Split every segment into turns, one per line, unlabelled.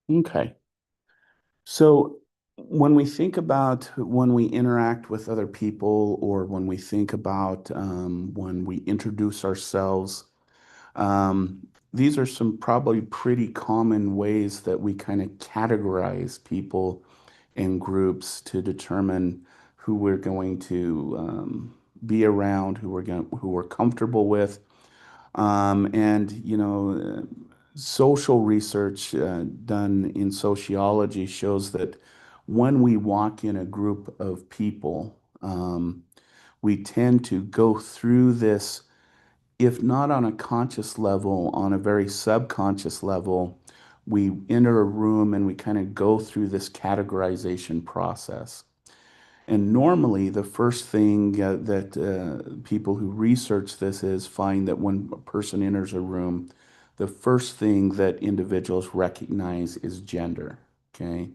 Okay. So when we interact with other people or when we think about when we introduce ourselves, these are some probably pretty common ways that we kind of categorize people in groups to determine who we're going to be around, who we're comfortable with. And, social research done in sociology shows that when we walk in a group of people, we tend to go through this, if not on a conscious level, on a very subconscious level. We enter a room and we kind of go through this categorization process. And normally, the first thing that people who research this is find that when a person enters a room, the first thing that individuals recognize is gender. Okay,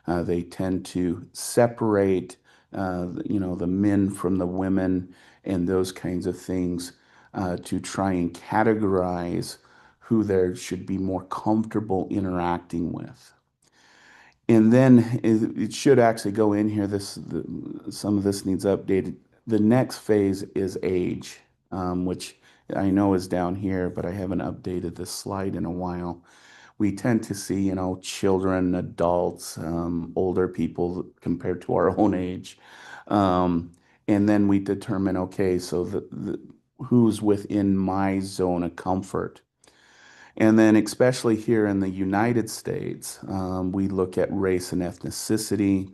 they tend to separate, the men from the women and those kinds of things to try and categorize who they should be more comfortable interacting with. And then it should actually go in here. Some of this needs updated. The next phase is age, which I know is down here, but I haven't updated this slide in a while. We tend to see, children, adults, older people compared to our own age. Um, and then we determine, okay, so who's within my zone of comfort. And then, especially here in the United States, we look at race and ethnicity,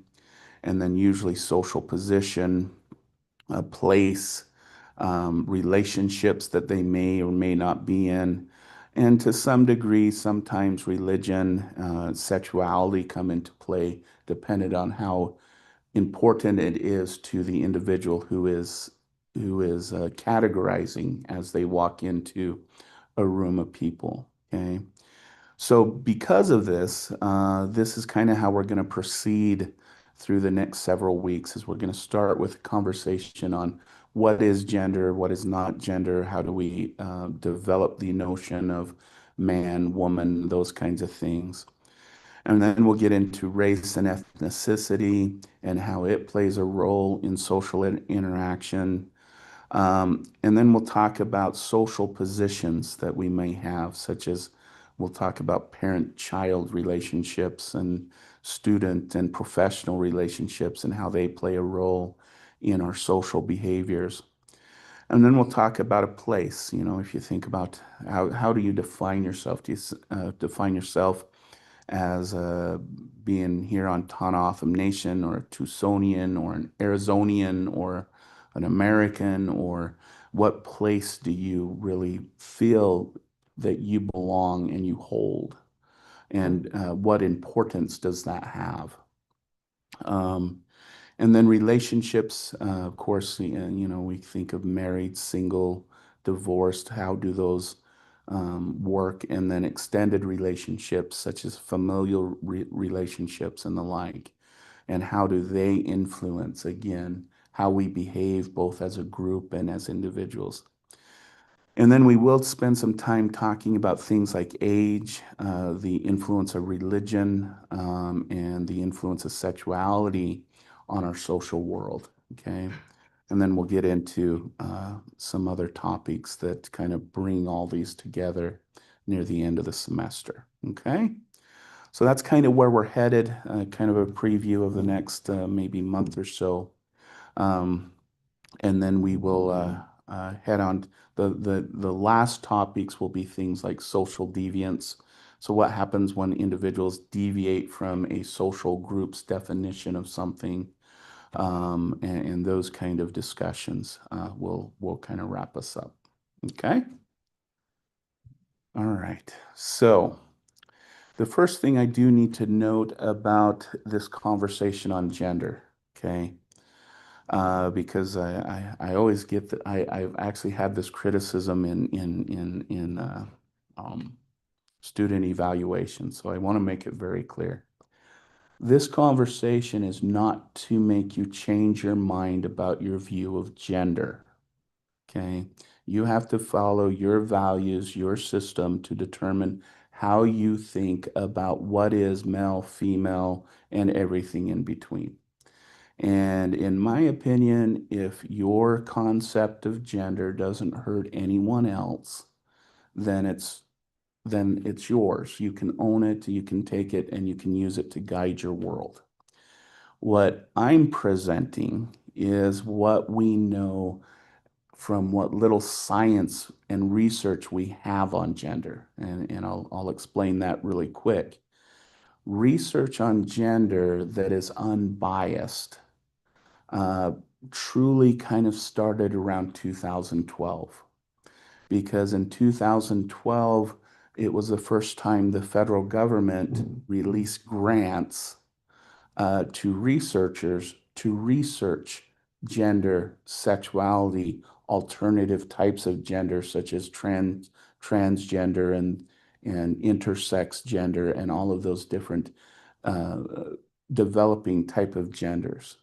and then usually social position, place, relationships that they may or may not be in. And to some degree, sometimes religion, sexuality come into play, depending on how important it is to the individual who is categorizing as they walk into a room of people. Okay. So, because of this, this is kind of how we're going to proceed through the next several weeks. Is we're going to start with a conversation on what is gender, what is not gender, how do we develop the notion of man, woman, those kinds of things. And then we'll get into race and ethnicity and how it plays a role in social interaction. And then we'll talk about social positions that we may have, such as we'll talk about parent-child relationships and student and professional relationships and how they play a role in our social behaviors. And then we'll talk about a place. If you think about how do you define yourself? Do you define yourself as being here on Tohono Nation or a Tucsonian or an Arizonian or an American, or what place do you really feel that you belong and you hold? And what importance does that have? Um, and then relationships, of course, we think of married, single, divorced. How do those work? And then extended relationships, such as familial relationships and the like. And how do they influence, again, how we behave both as a group and as individuals? And then we will spend some time talking about things like age, the influence of religion, and the influence of sexuality on our social world. Okay. And then we'll get into some other topics that kind of bring all these together near the end of the semester. Okay. So that's kind of where we're headed, kind of a preview of the next maybe month or so. Um, and then we will head on. The last topics will be things like social deviance. So what happens when individuals deviate from a social group's definition of something, and those kind of discussions will kind of wrap us up. Okay. All right. So the first thing I do need to note about this conversation on gender, okay, because I always get that I've actually had this criticism in um, student evaluation, so I want to make it very clear. This conversation is not to make you change your mind about your view of gender, okay? You have to follow your values, your system to determine how you think about what is male, female, and everything in between. And in my opinion, if your concept of gender doesn't hurt anyone else, then it's yours. You can own it, you can take it, and you can use it to guide your world. What I'm presenting is what we know from what little science and research we have on gender. And I'll explain that really quick. Research on gender that is unbiased uh, truly kind of started around 2012, because in 2012, it was the first time the federal government released grants to researchers to research gender, sexuality, alternative types of gender, such as transgender and intersex gender, and all of those different uh, developing type of genders.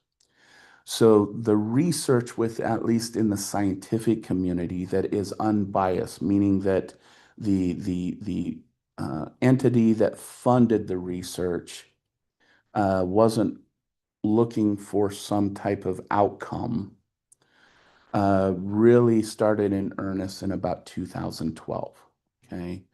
So the research with, at least in the scientific community, that is unbiased, meaning that the entity that funded the research wasn't looking for some type of outcome, really started in earnest in about 2012. Okay.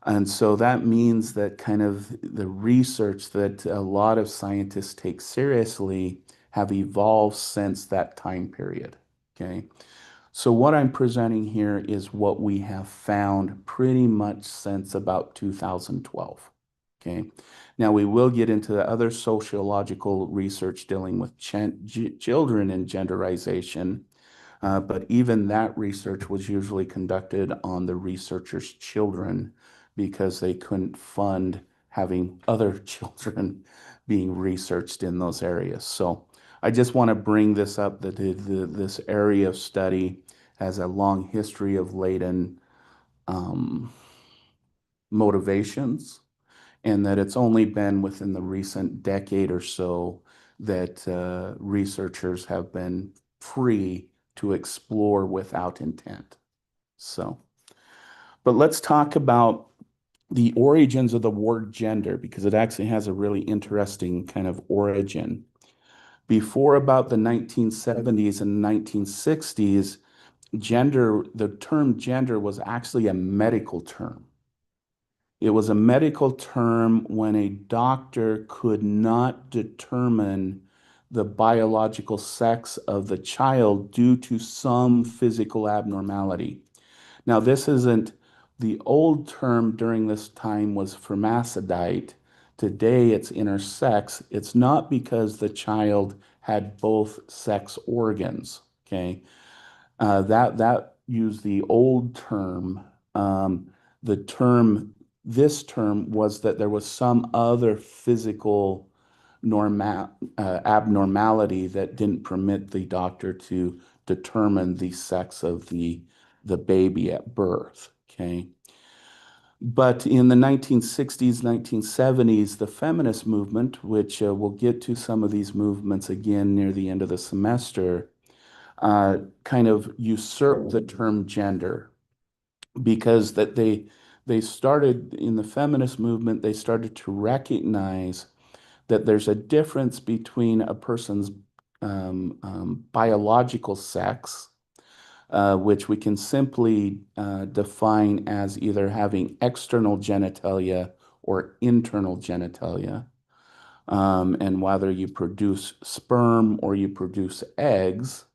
And so that means that kind of the research that a lot of scientists take seriously have evolved since that time period. Okay. So what I'm presenting here is what we have found pretty much since about 2012. Okay. Now we will get into the other sociological research dealing with children and genderization, but even that research was usually conducted on the researchers' children because they couldn't fund having other children being researched in those areas. So I just want to bring this up that this area of study has a long history of latent um, motivations, and that it's only been within the recent decade or so that researchers have been free to explore without intent. So, but let's talk about the origins of the word gender, because it actually has a really interesting kind of origin. Before about the 1970s and 1960s, the term gender was actually a medical term. It was a medical term when a doctor could not determine the biological sex of the child due to some physical abnormality. Now, this isn't the old term during this time was hermaphrodite. Today it's intersex. It's not because the child had both sex organs. Okay. That used the old term. The term, this term was that there was some other physical abnormality that didn't permit the doctor to determine the sex of the baby at birth. Okay. But in the 1960s, 1970s, the feminist movement, which we'll get to some of these movements again near the end of the semester, kind of usurped the term gender, because that they started in the feminist movement, they started to recognize that there's a difference between a person's biological sex, which we can simply define as either having external genitalia or internal genitalia. And whether you produce sperm or you produce eggs,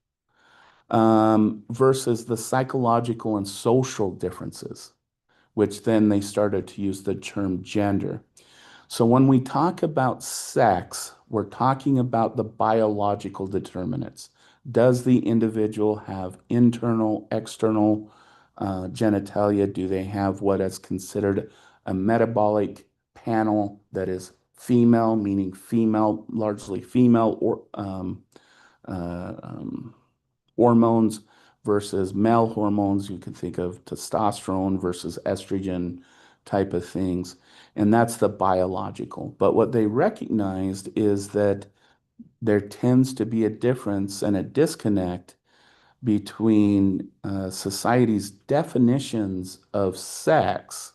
versus the psychological and social differences, which then they started to use the term gender. So when we talk about sex, we're talking about the biological determinants. Does the individual have internal, external genitalia? Do they have what is considered a metabolic panel that is female, meaning female, largely female, or uh, um, hormones versus male hormones? You can think of testosterone versus estrogen type of things. And that's the biological. But what they recognized is that there tends to be a difference and a disconnect between society's definitions of sex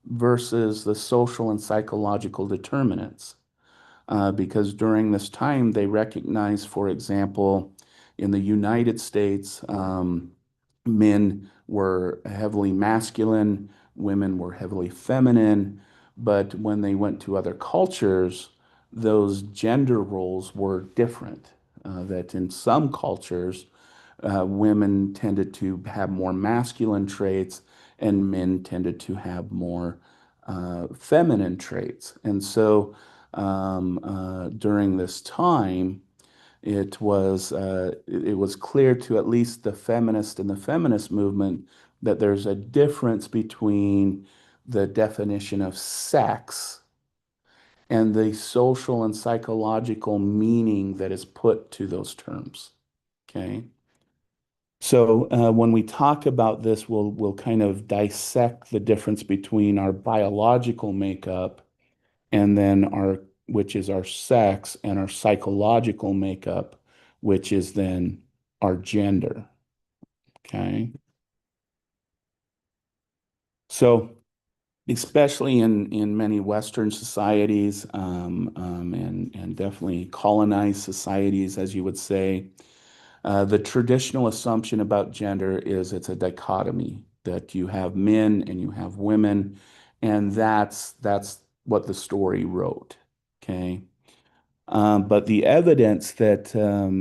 versus the social and psychological determinants. Because during this time, they recognized, for example, in the United States, men were heavily masculine, women were heavily feminine, but when they went to other cultures, those gender roles were different. That in some cultures, women tended to have more masculine traits and men tended to have more feminine traits. And so during this time, it was clear to at least the feminist and the feminist movement that there's a difference between the definition of sex and the social and psychological meaning that is put to those terms. Okay. So when we talk about this, we'll kind of dissect the difference between our biological makeup and then which is our sex, and our psychological makeup, which is then our gender. Okay. So especially in many Western societies, and definitely colonized societies, as you would say, the traditional assumption about gender is it's a dichotomy, that you have men and you have women, and that's what the story wrote. Okay. But the evidence that,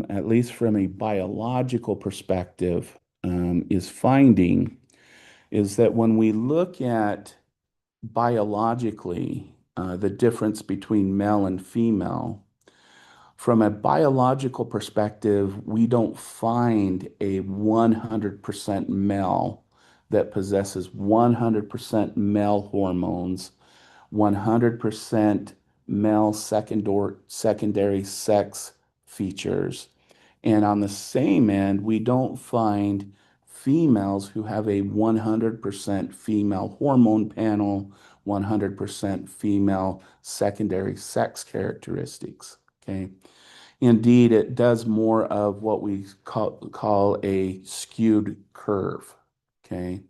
at least from a biological perspective, is finding is that when we look at biologically the difference between male and female, from a biological perspective, we don't find a 100% male that possesses 100% male hormones, 100% male secondary sex features. And on the same end, we don't find females who have a 100% female hormone panel, 100% female secondary sex characteristics. Okay. Indeed, it does more of what we call a skewed curve. Okay.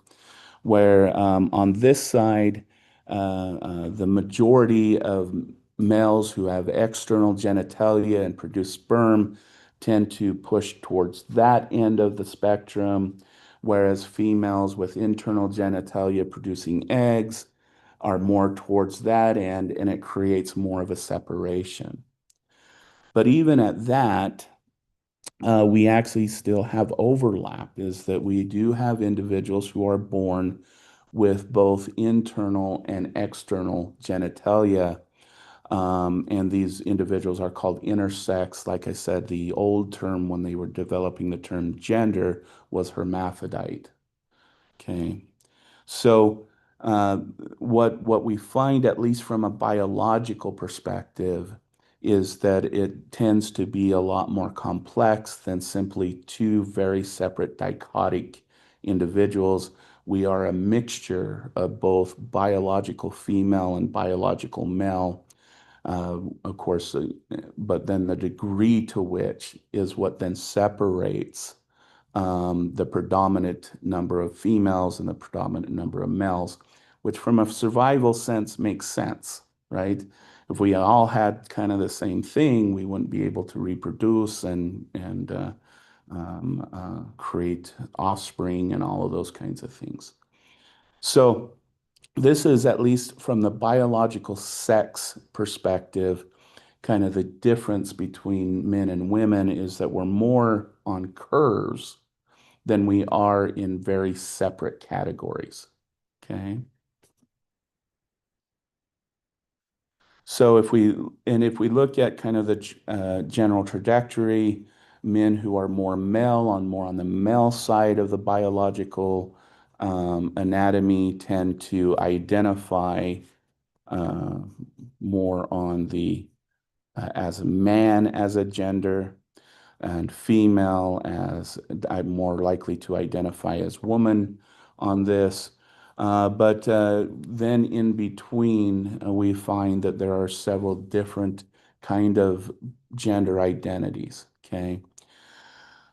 Where on this side, the majority of males who have external genitalia and produce sperm tend to push towards that end of the spectrum, whereas females with internal genitalia producing eggs are more towards that end, and it creates more of a separation. But even at that, we actually still have overlap, is that we do have individuals who are born with both internal and external genitalia. And these individuals are called intersex. Like I said, the old term when they were developing the term gender was hermaphrodite. Okay. So what we find, at least from a biological perspective, is that it tends to be a lot more complex than simply two very separate dichotic individuals. We are a mixture of both biological female and biological male, of course, but then the degree to which is what then separates the predominant number of females and the predominant number of males, which from a survival sense makes sense, right? If we all had kind of the same thing, we wouldn't be able to reproduce and create offspring and all of those kinds of things. So this is, at least from the biological sex perspective, kind of the difference between men and women is that we're more on curves than we are in very separate categories. Okay. So if we look at kind of the general trajectory, men who are more on the male side of the biological anatomy tend to identify uh, more on the as a man as a gender, and female as I'm more likely to identify as woman on this. But then in between, we find that there are several different kind of gender identities. Okay.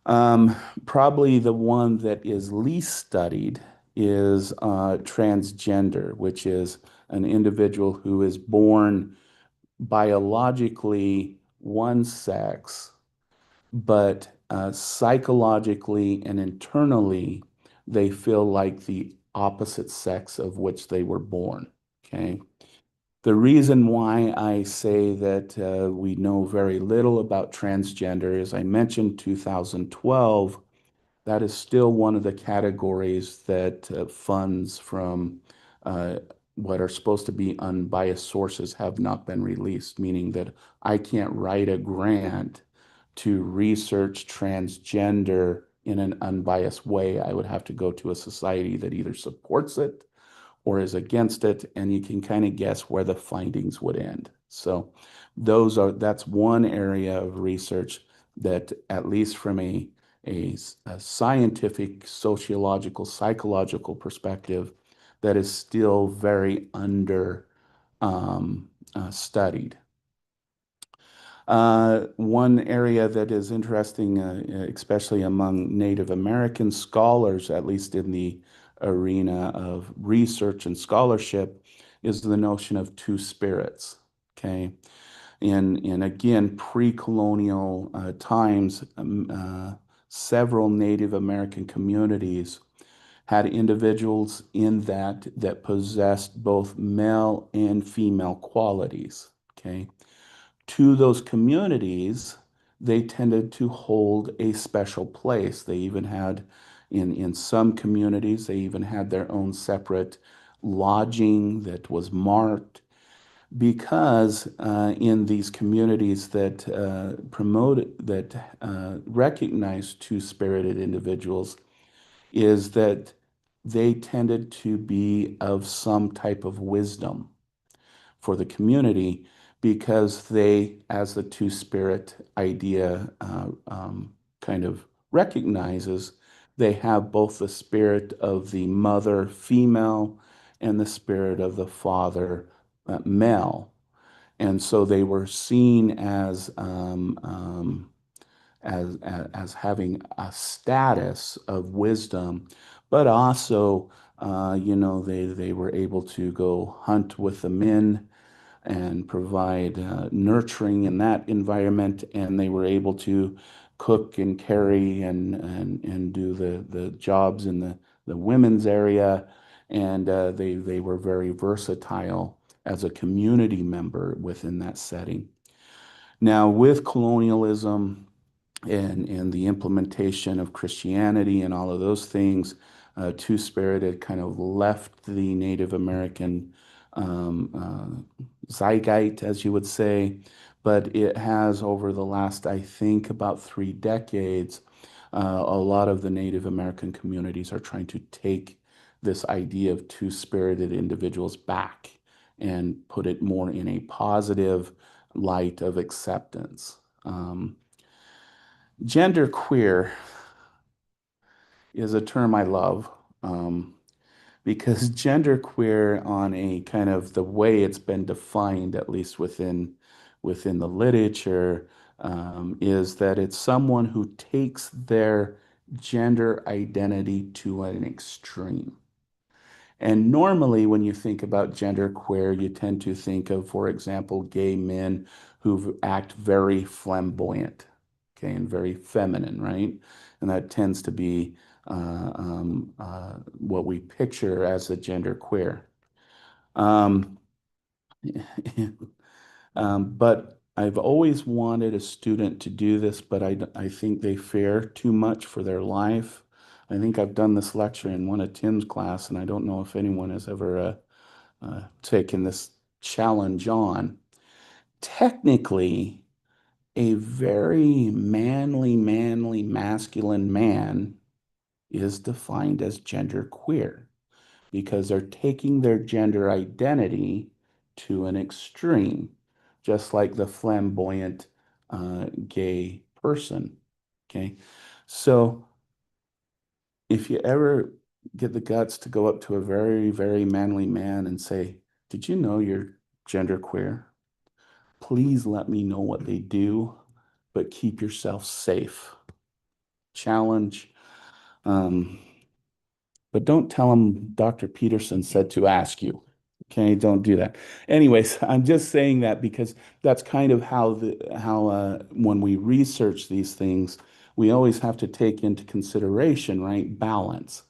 Probably the one that is least studied is transgender, which is an individual who is born biologically one sex, but psychologically and internally, they feel like the opposite sex of which they were born. Okay. The reason why I say that we know very little about transgender is I mentioned 2012. That is still one of the categories that funds from uh, what are supposed to be unbiased sources have not been released, meaning that I can't write a grant to research transgender in an unbiased way. I would have to go to a society that either supports it or is against it, and you can kind of guess where the findings would end. So that's one area of research that, at least from a scientific, sociological, psychological perspective, that is still very under studied. One area that is interesting, especially among Native American scholars, at least in the arena of research and scholarship, is the notion of two spirits. Okay. In again, pre-colonial times, several Native American communities had individuals in that possessed both male and female qualities. Okay. To those communities, they tended to hold a special place. They even had, in some communities, they even had their own separate lodging that was marked, because in these communities that recognize two-spirited individuals, is that they tended to be of some type of wisdom for the community, because they, as the two spirit idea kind of recognizes, they have both the spirit of the mother female and the spirit of the father male. And so they were seen as having a status of wisdom, but also, they were able to go hunt with the men and provide nurturing in that environment, and they were able to cook and carry and do the jobs in the women's area, and they were very versatile as a community member within that setting. Now, with colonialism and the implementation of Christianity and all of those things, two-spirited kind of left the Native American zeitgeist, as you would say, but it has, over the last, I think, about 3 decades, a lot of the Native American communities are trying to take this idea of two-spirited individuals back and put it more in a positive light of acceptance. Gender queer is a term I love, because gender queer, on a kind of the way it's been defined, at least within the literature, is that it's someone who takes their gender identity to an extreme. And normally, when you think about gender queer, you tend to think of, for example, gay men who act very flamboyant, okay, and very feminine, right? And that tends to be what we picture as a gender queer. Um, but I've always wanted a student to do this, but I think they fear too much for their life. I think I've done this lecture in one of Tim's class, and I don't know if anyone has ever taken this challenge on. Technically, a very manly, masculine man is defined as gender queer, because they're taking their gender identity to an extreme, just like the flamboyant gay person. Okay. So if you ever get the guts to go up to a very manly man and say, "Did you know you're gender queer? Please let me know what they do, but keep yourself safe." Challenge. Um, but don't tell them Dr. Peterson said to ask you. Okay, don't do that. Anyways, I'm just saying that because that's kind of how when we research these things, we always have to take into consideration, right, balance.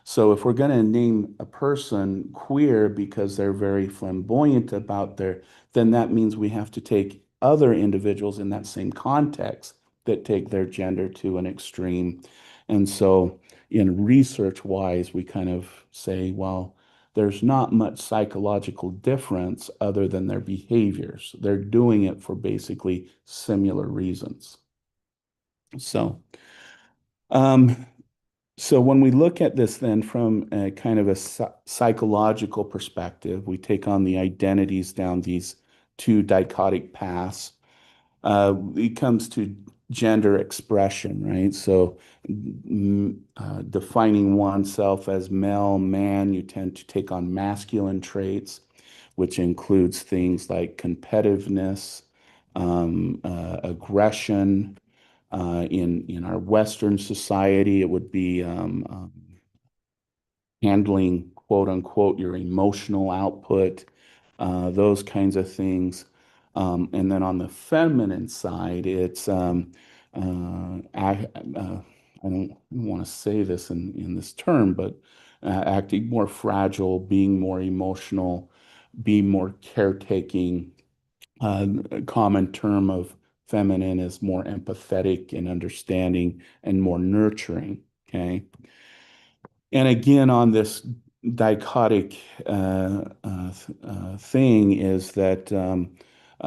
So if we're going to name a person queer because they're very flamboyant about then that means we have to take other individuals in that same context that take their gender to an extreme. And so in research wise, we kind of say, well, there's not much psychological difference other than their behaviors. They're doing it for basically similar reasons. So, um, so when we look at this then from a kind of a psychological perspective, we take on the identities down these two dichotic paths. It comes to gender expression, right? So, defining oneself as male, man, you tend to take on masculine traits, which includes things like competitiveness, aggression. In our Western society, it would be handling quote unquote your emotional output, those kinds of things. And then on the feminine side, it's I don't want to say this in this term, but acting more fragile, being more emotional, being more caretaking. A common term of feminine is more empathetic and understanding and more nurturing. Okay. And again, on this dichotic thing is that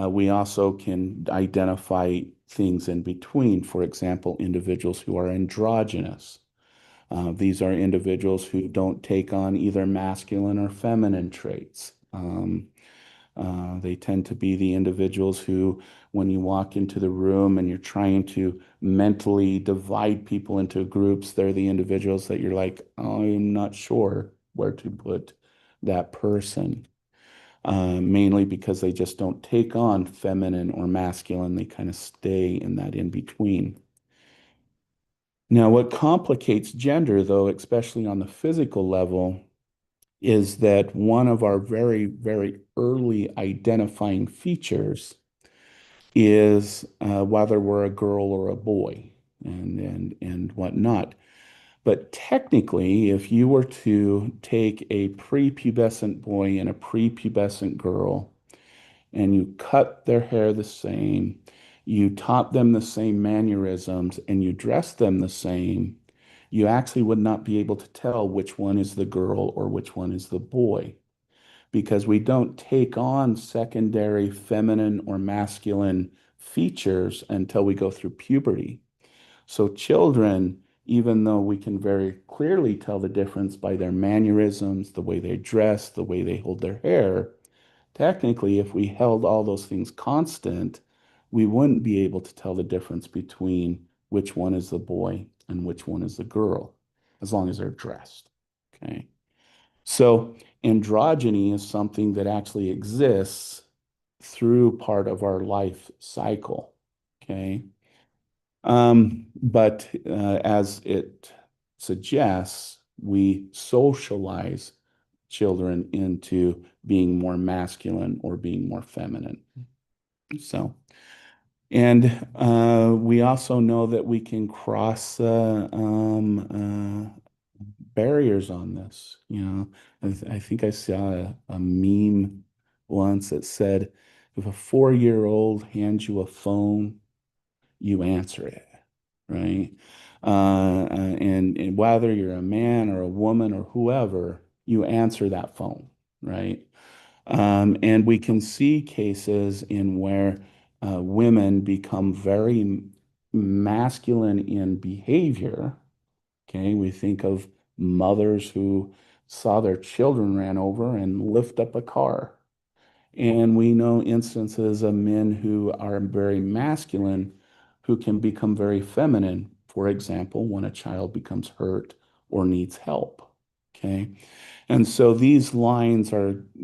we also can identify things in between. For example, individuals who are androgynous. These are individuals who don't take on either masculine or feminine traits. They tend to be the individuals who, when you walk into the room and you're trying to mentally divide people into groups, they're the individuals that you're like, oh, I'm not sure where to put that person. Mainly because they just don't take on feminine or masculine. They kind of stay in that in between. Now, what complicates gender, though, especially on the physical level, is that one of our very, very early identifying features is whether we're a girl or a boy and whatnot. But technically, if you were to take a prepubescent boy and a prepubescent girl and you cut their hair the same, you taught them the same mannerisms, and you dressed them the same, you actually would not be able to tell which one is the girl or which one is the boy because we don't take on secondary feminine or masculine features until we go through puberty. So children, even though we can very clearly tell the difference by their mannerisms, the way they dress, the way they hold their hair, technically, if we held all those things constant, we wouldn't be able to tell the difference between which one is the boy and which one is the girl, as long as they're dressed. Okay. So androgyny is something that actually exists through part of our life cycle. Okay. But as it suggests, we socialize children into being more masculine or being more feminine. So, and we also know that we can cross barriers on this. I think I saw a meme once that said, if a 4-year-old hands you a phone, you answer it, right? And whether you're a man or a woman or whoever, you answer that phone, right? And we can see cases in where women become very masculine in behavior. Okay, we think of mothers who saw their children ran over and lift up a car. And we know instances of men who are very masculine who can become very feminine. For example, when a child becomes hurt or needs help. Okay. And so these lines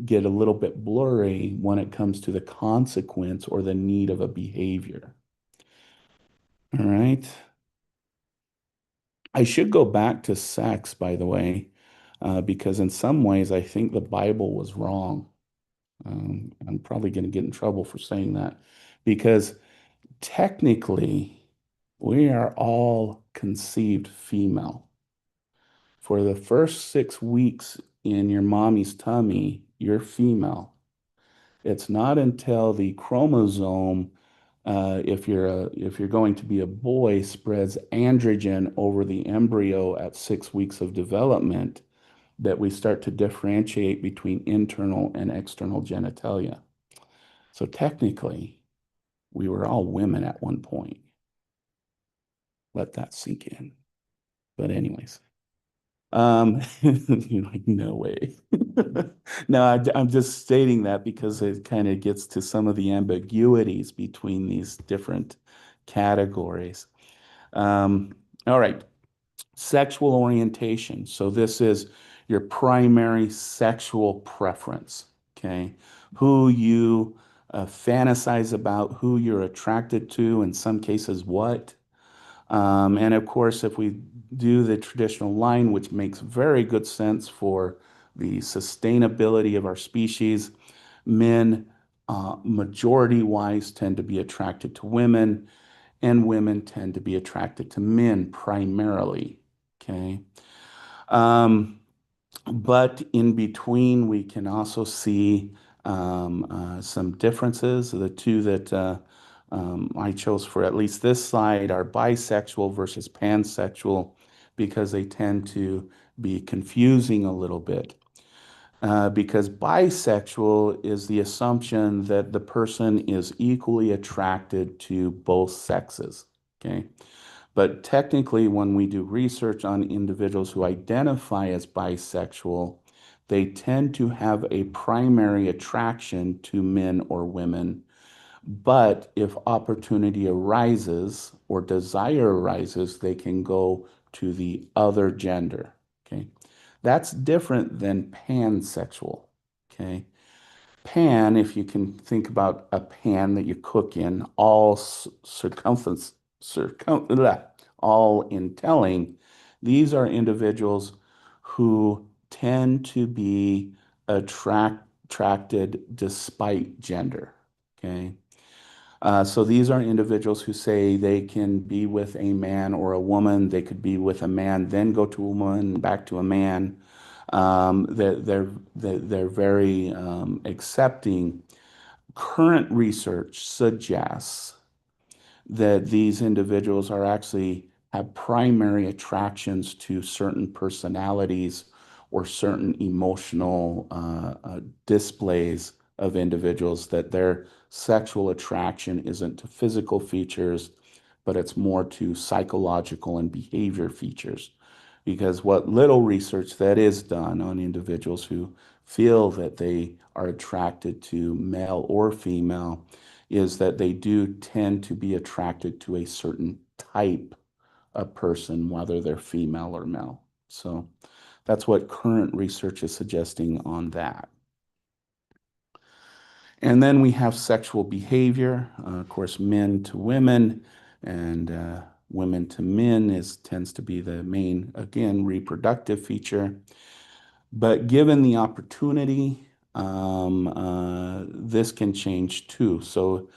get a little bit blurry when it comes to the consequence or the need of a behavior. All right. I should go back to sex, by the way. because in some ways I think the Bible was wrong. I'm probably going to get in trouble for saying that because technically we are all conceived female. For the first 6 weeks in your mommy's tummy, you're female. It's not until the chromosome, if you're going to be a boy, spreads androgen over the embryo at 6 weeks of development that we start to differentiate between internal and external genitalia. So technically, we were all women at one point. Let that sink in. But anyways, you're like, no way. No, I'm just stating that because it kind of gets to some of the ambiguities between these different categories. All right, sexual orientation. So this is your primary sexual preference, okay? Who you fantasize about, who you're attracted to, in some cases, what. And of course, if we do the traditional line, which makes very good sense for the sustainability of our species, men, majority-wise, tend to be attracted to women, and women tend to be attracted to men primarily. Okay. Um, but in between, we can also see some differences. The two that I chose for at least this slide are bisexual versus pansexual because they tend to be confusing a little bit. Because bisexual is the assumption that the person is equally attracted to both sexes. Okay. But technically, when we do research on individuals who identify as bisexual, they tend to have a primary attraction to men or women. But if opportunity arises or desire arises, they can go to the other gender. Okay. That's different than pansexual. Okay. Pan, if you can think about a pan that you cook in, all circumference, all in telling, these are individuals who tend to be attracted despite gender. Okay. So these are individuals who say they can be with a man or a woman. They could be with a man, then go to a woman, back to a man. They're very accepting. Current research suggests that these individuals are actually have primary attractions to certain personalities or certain emotional displays of individuals, that their sexual attraction isn't to physical features, but it's more to psychological and behavior features. Because what little research that is done on individuals who feel that they are attracted to male or female is that they do tend to be attracted to a certain type of person, whether they're female or male. So that's what current research is suggesting on that. And then we have sexual behavior, of course, men to women and women to men tends to be the main, again, reproductive feature. But given the opportunity, this can change too. So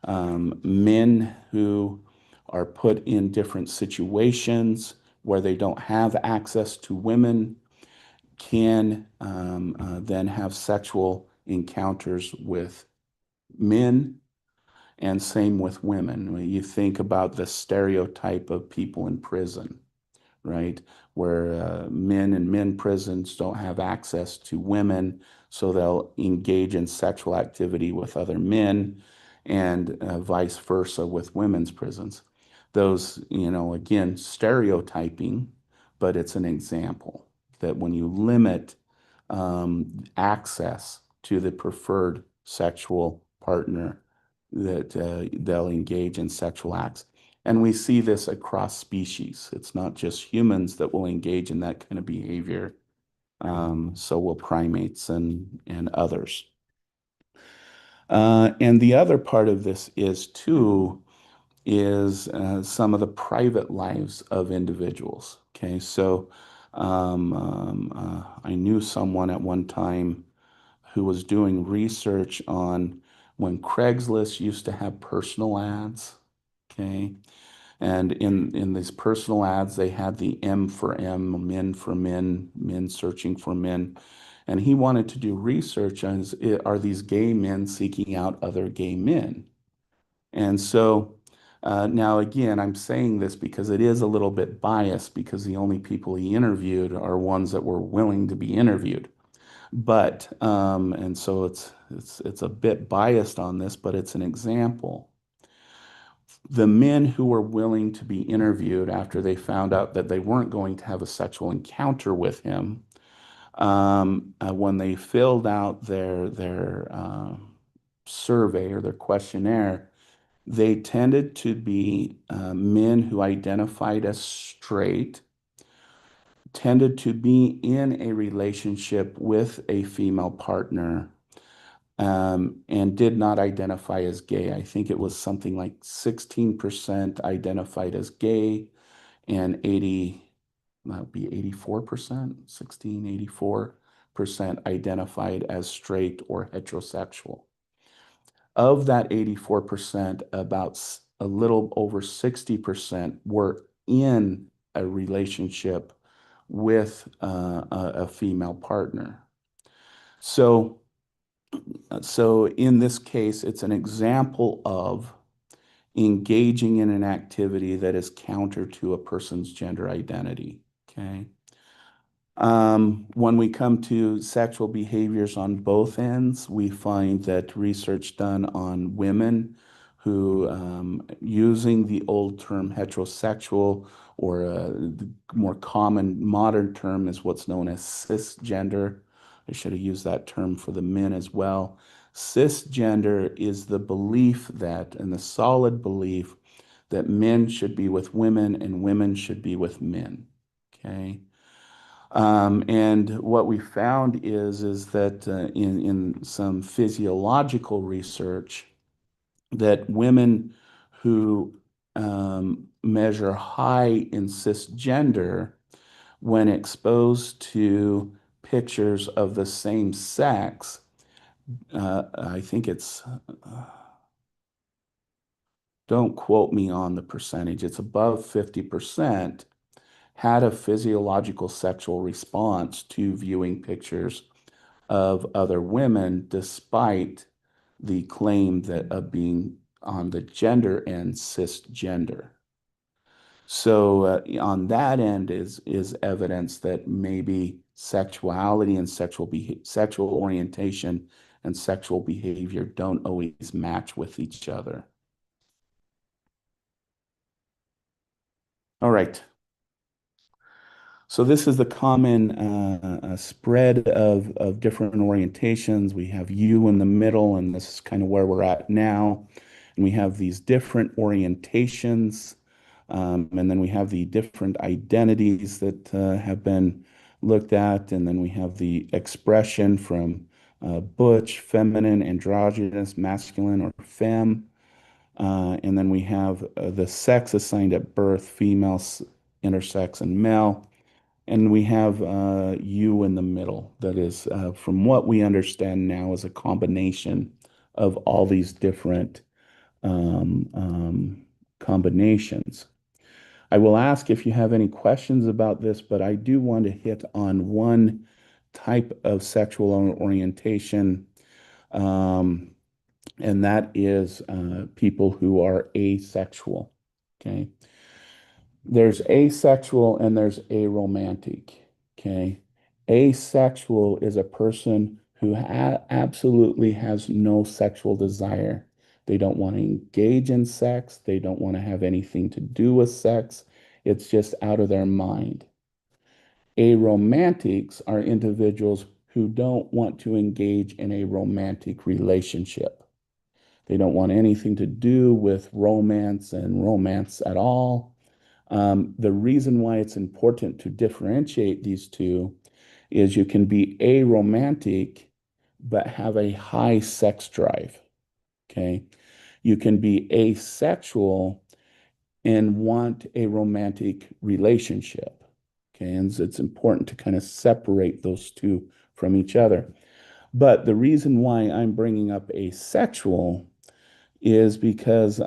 men who are put in different situations where they don't have access to women can then have sexual encounters with men, and same with women. When you think about the stereotype of people in prison, right? Where men in men prisons don't have access to women, so they'll engage in sexual activity with other men, and vice versa with women's prisons. Those, again, stereotyping, but it's an example that when you limit access to the preferred sexual partner, that they'll engage in sexual acts. And we see this across species. It's not just humans that will engage in that kind of behavior. So will primates and others. And the other part of this is too, is some of the private lives of individuals. Okay, so I knew someone at one time who was doing research on when Craigslist used to have personal ads. Okay. And in these personal ads, they had the M for M, men for men, men searching for men. And he wanted to do research on are these gay men seeking out other gay men? And so now, again, I'm saying this because it is a little bit biased because the only people he interviewed are ones that were willing to be interviewed. But and so it's a bit biased on this, but it's an example. The men who were willing to be interviewed after they found out that they weren't going to have a sexual encounter with him, when they filled out their survey or their questionnaire, they tended to be men who identified as straight, tended to be in a relationship with a female partner, and did not identify as gay. I think it was something like 16% identified as gay and 80, that would be 84%, 16, 84% identified as straight or heterosexual. Of that 84%, about a little over 60% were in a relationship with a female partner. So, so in this case, it's an example of engaging in an activity that is counter to a person's gender identity. Okay. When we come to sexual behaviors on both ends, we find that research done on women who, using the old term heterosexual, or the more common modern term is what's known as cisgender. I should have used that term for the men as well. Cisgender is the belief that, and the solid belief, that men should be with women and women should be with men. Okay. And what we found is that in some physiological research, that women who measure high in cisgender, when exposed to pictures of the same sex, I think it's, don't quote me on the percentage, it's above 50%, had a physiological sexual response to viewing pictures of other women, despite the claim that of being on the gender end cisgender. So on that end is evidence that maybe sexuality and sexual orientation and sexual behavior don't always match with each other. All right. So this is the common spread of different orientations. We have you in the middle, and this is kind of where we're at now. And we have these different orientations, and then we have the different identities that have been looked at, and then we have the expression from butch, feminine, androgynous, masculine, or femme. And then we have the sex assigned at birth, female, intersex, and male. And we have you in the middle. That is, from what we understand now, is a combination of all these different um, um, combinations. I will ask if you have any questions about this, but I do want to hit on one type of sexual orientation, um, and that is people who are asexual. Okay. There's asexual and there's aromantic. Okay. Asexual is a person who absolutely has no sexual desire. They don't want to engage in sex. They don't want to have anything to do with sex. It's just out of their mind. Aromantics are individuals who don't want to engage in a romantic relationship. They don't want anything to do with romance and romance at all. The reason why it's important to differentiate these two is you can be aromantic but have a high sex drive. Okay. You can be asexual and want a romantic relationship. Okay, and it's important to kind of separate those two from each other. But the reason why I'm bringing up asexual is because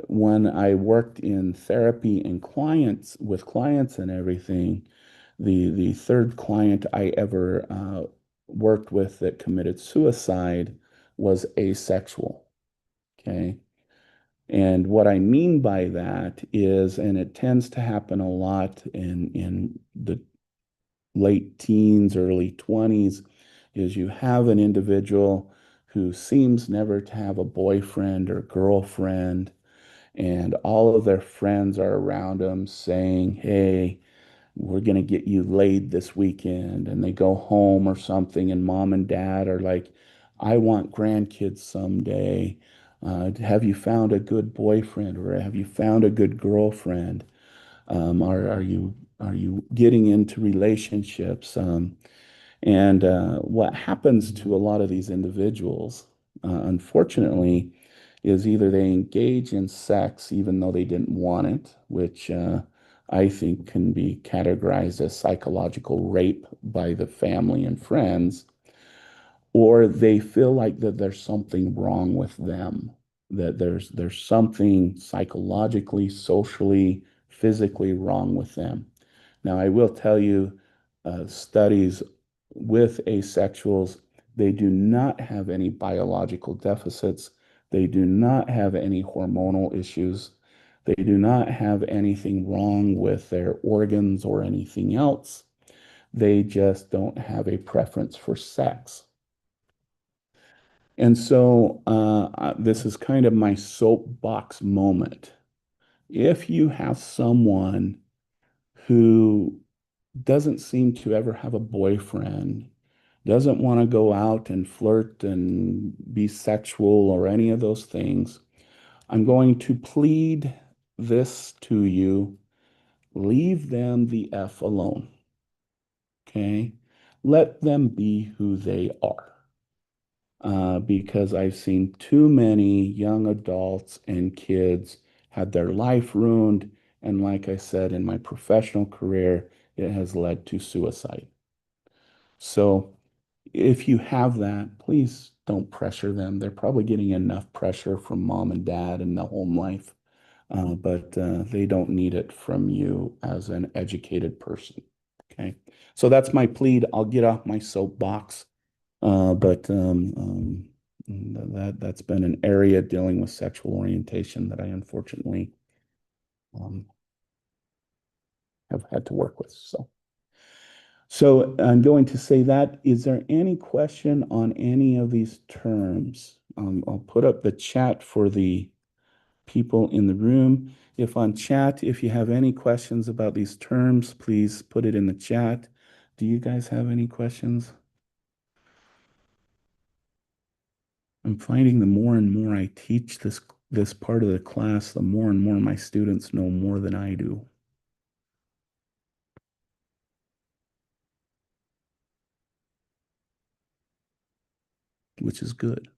when I worked in therapy and clients with clients and everything, the third client I ever worked with that committed suicide was asexual. Okay. And what I mean by that is, and it tends to happen a lot in the late teens, early 20s, is you have an individual who seems never to have a boyfriend or girlfriend, and all of their friends are around them saying, "Hey, we're going to get you laid this weekend." And they go home or something, and mom and dad are like, "I want grandkids someday. Have you found a good boyfriend or have you found a good girlfriend? Are you getting into relationships?" And what happens to a lot of these individuals, unfortunately, is either they engage in sex even though they didn't want it, which I think can be categorized as psychological rape by the family and friends, or they feel like that there's something wrong with them, that there's something psychologically, socially, physically wrong with them. Now, I will tell you, studies with asexuals, they do not have any biological deficits. They do not have any hormonal issues. They do not have anything wrong with their organs or anything else. They just don't have a preference for sex. And so this is kind of my soapbox moment. If you have someone who doesn't seem to ever have a boyfriend, doesn't want to go out and flirt and be sexual or any of those things, I'm going to plead this to you. Leave them the F alone. Okay? Let them be who they are. Because I've seen too many young adults and kids had their life ruined. And like I said, in my professional career, it has led to suicide. So if you have that, please don't pressure them. They're probably getting enough pressure from mom and dad in the home life, but they don't need it from you as an educated person. Okay. So that's my plead. I'll get off my soapbox. But that's been an area dealing with sexual orientation that I unfortunately um, have had to work with. So I'm going to say that. Is there any question on any of these terms? I'll put up the chat for the people in the room. If on chat, if you have any questions about these terms, please put it in the chat. Do you guys have any questions? I'm finding the more and more I teach this part of the class, the more and more my students know more than I do, which is good.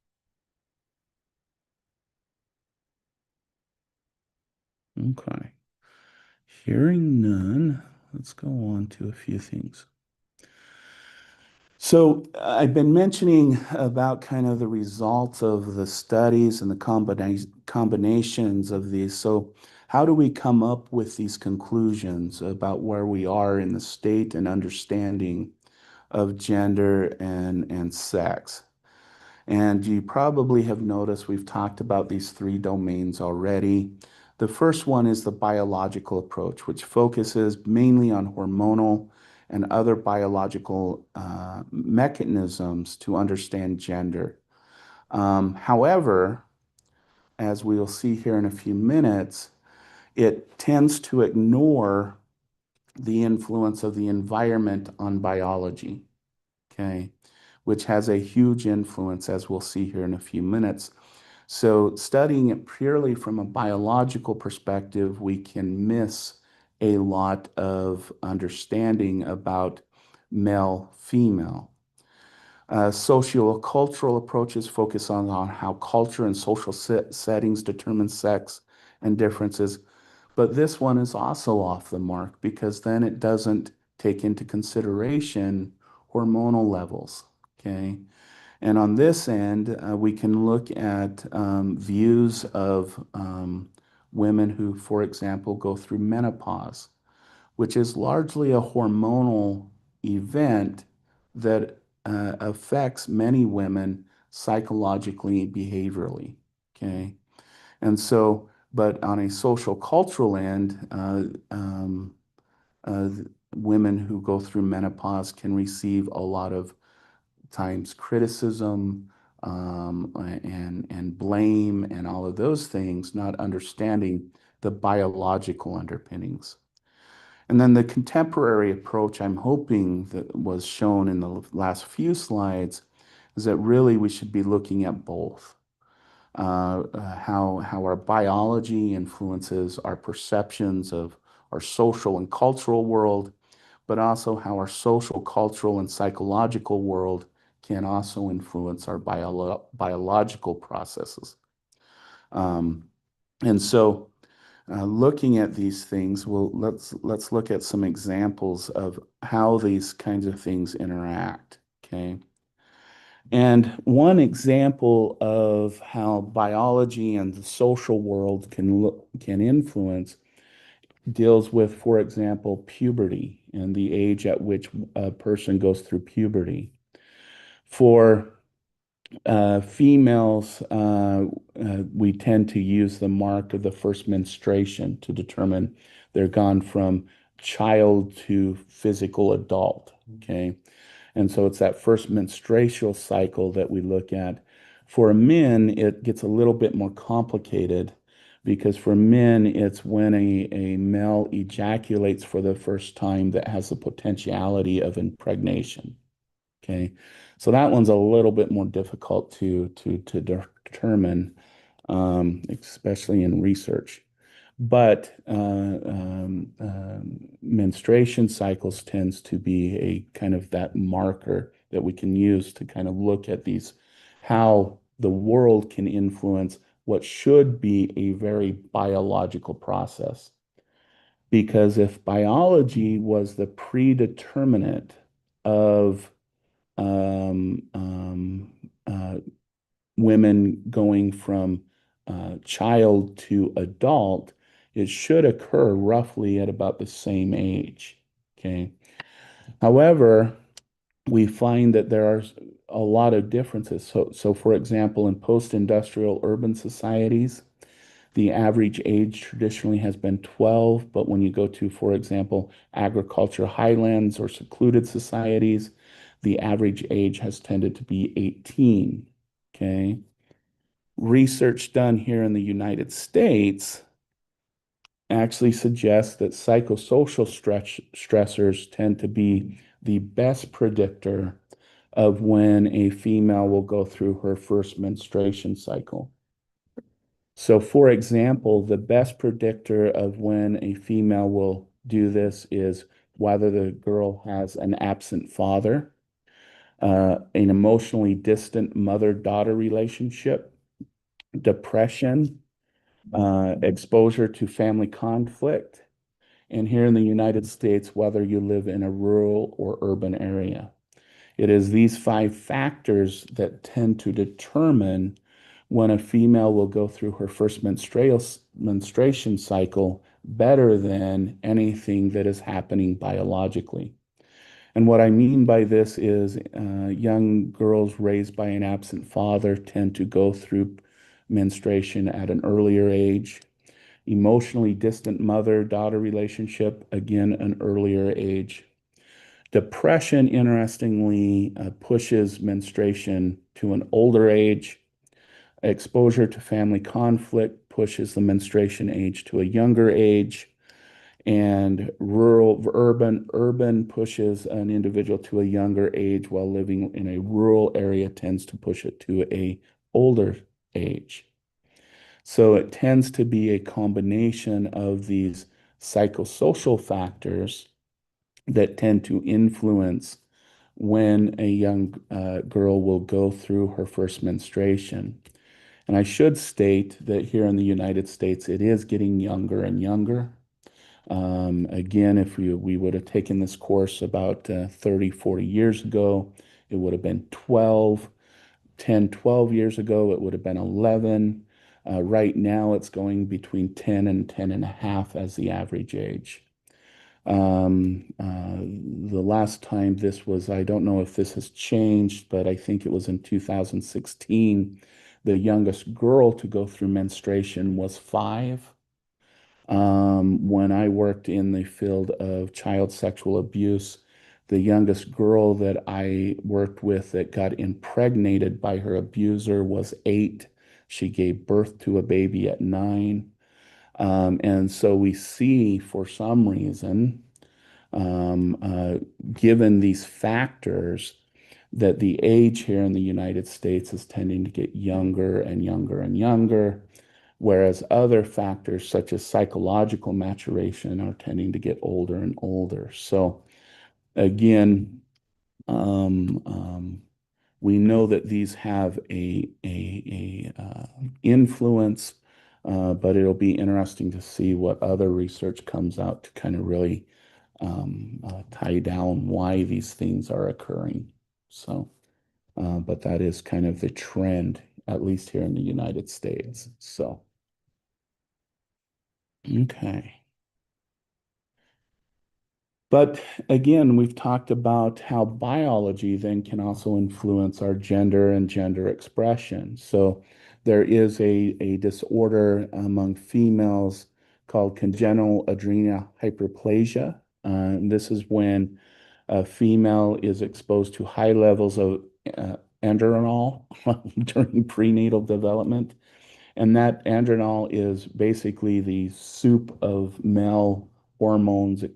Okay. Hearing none, let's go on to a few things. So I've been mentioning about kind of the results of the studies and the combinations of these. So how do we come up with these conclusions about where we are in the state and understanding of gender and sex? And you probably have noticed we've talked about these three domains already. The first one is the biological approach, which focuses mainly on hormonal and other biological mechanisms to understand gender. However, as we'll see here in a few minutes, it tends to ignore the influence of the environment on biology, okay, which has a huge influence, as we'll see here in a few minutes. So studying it purely from a biological perspective, we can miss a lot of understanding about male, female. Sociocultural approaches focus on how culture and social settings determine sex and differences. But this one is also off the mark because then it doesn't take into consideration hormonal levels. Okay. And on this end, we can look at views of women who, for example, go through menopause, which is largely a hormonal event that affects many women psychologically and behaviorally. Okay. And so, but on a social cultural end, uh, women who go through menopause can receive a lot of times criticism and blame and all of those things, not understanding the biological underpinnings. And then the contemporary approach I'm hoping that was shown in the last few slides is that really we should be looking at both. How our biology influences our perceptions of our social and cultural world, but also how our social, cultural, and psychological world can also influence our biological processes. Um, and so, looking at these things, let's look at some examples of how these kinds of things interact. Okay. And one example of how biology and the social world can influence deals with, for example, puberty and the age at which a person goes through puberty. For females, we tend to use the mark of the first menstruation to determine they're gone from child to physical adult. Okay. And so it's that first menstrual cycle that we look at. For men, it gets a little bit more complicated because for men, it's when a male ejaculates for the first time that has the potentiality of impregnation. Okay. So that one's a little bit more difficult to determine, especially in research. But menstruation cycles tends to be a kind of that marker that we can use to kind of look at these, how the world can influence what should be a very biological process. Because if biology was the predeterminate of um, um, uh, women going from child to adult, it should occur roughly at about the same age. Okay. However, we find that there are a lot of differences. So for example, in post-industrial urban societies, the average age traditionally has been 12, but when you go to, for example, agriculture highlands or secluded societies, the average age has tended to be 18. Okay. Research done here in the United States actually suggests that psychosocial stressors tend to be the best predictor of when a female will go through her first menstruation cycle. So, for example, the best predictor of when a female will do this is whether the girl has an absent father, an emotionally distant mother-daughter relationship, depression, exposure to family conflict, and here in the United States, whether you live in a rural or urban area. It is these five factors that tend to determine when a female will go through her first menstruation cycle better than anything that is happening biologically. And what I mean by this is young girls raised by an absent father tend to go through menstruation at an earlier age. Emotionally distant mother-daughter relationship, again, an earlier age. Depression, interestingly, pushes menstruation to an older age. Exposure to family conflict pushes the menstruation age to a younger age. And urban pushes an individual to a younger age, while living in a rural area tends to push it to a older age. So it tends to be a combination of these psychosocial factors that tend to influence when a young girl will go through her first menstruation. And I should state that here in the United States, it is getting younger and younger. Again, if we would have taken this course about 30, 40 years ago, it would have been 12. 10, 12 years ago, it would have been 11. Right now, it's going between 10 and 10 and a half as the average age. The last time this was, I don't know if this has changed, but I think it was in 2016. The youngest girl to go through menstruation was 5. When I worked in the field of child sexual abuse, the youngest girl that I worked with that got impregnated by her abuser was 8. She gave birth to a baby at 9. And so we see for some reason, um, uh, given these factors, that the age here in the United States is tending to get younger and younger and younger, whereas other factors such as psychological maturation are tending to get older and older. So again, um, um, we know that these have a influence, but it'll be interesting to see what other research comes out to kind of really tie down why these things are occurring. So, but that is kind of the trend, at least here in the United States. So, okay. But again, we've talked about how biology then can also influence our gender and gender expression. So there is a disorder among females called congenital adrenal hyperplasia. And this is when a female is exposed to high levels of androgenol during prenatal development. And that androgenol is basically the soup of male hormones. It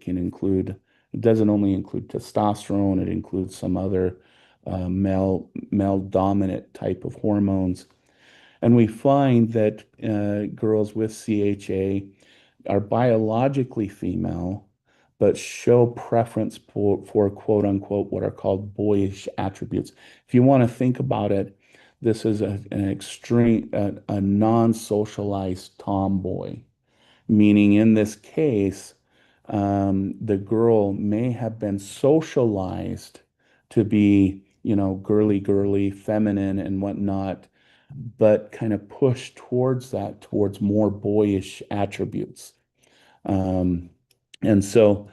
doesn't only include testosterone, it includes some other male dominant type of hormones. And we find that girls with CHA are biologically female, but show preference for quote unquote what are called boyish attributes. If you want to think about it, this is an extreme, a non-socialized tomboy, meaning in this case, the girl may have been socialized to be, girly, girly, feminine, and whatnot, but kind of pushed towards that, towards more boyish attributes. Um, and so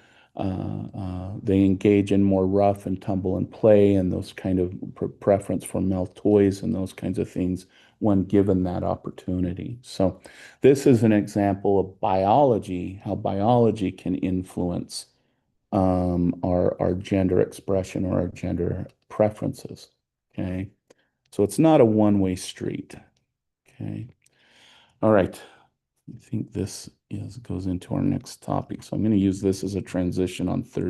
they engage in more rough and tumble and play and those kind of preference for male toys and those kinds of things when given that opportunity. So this is an example of biology, how biology can influence our gender expression or our gender preferences. Okay. So it's not a one-way street. Okay. All right. I think this goes into our next topic. So I'm going to use this as a transition on Thursday.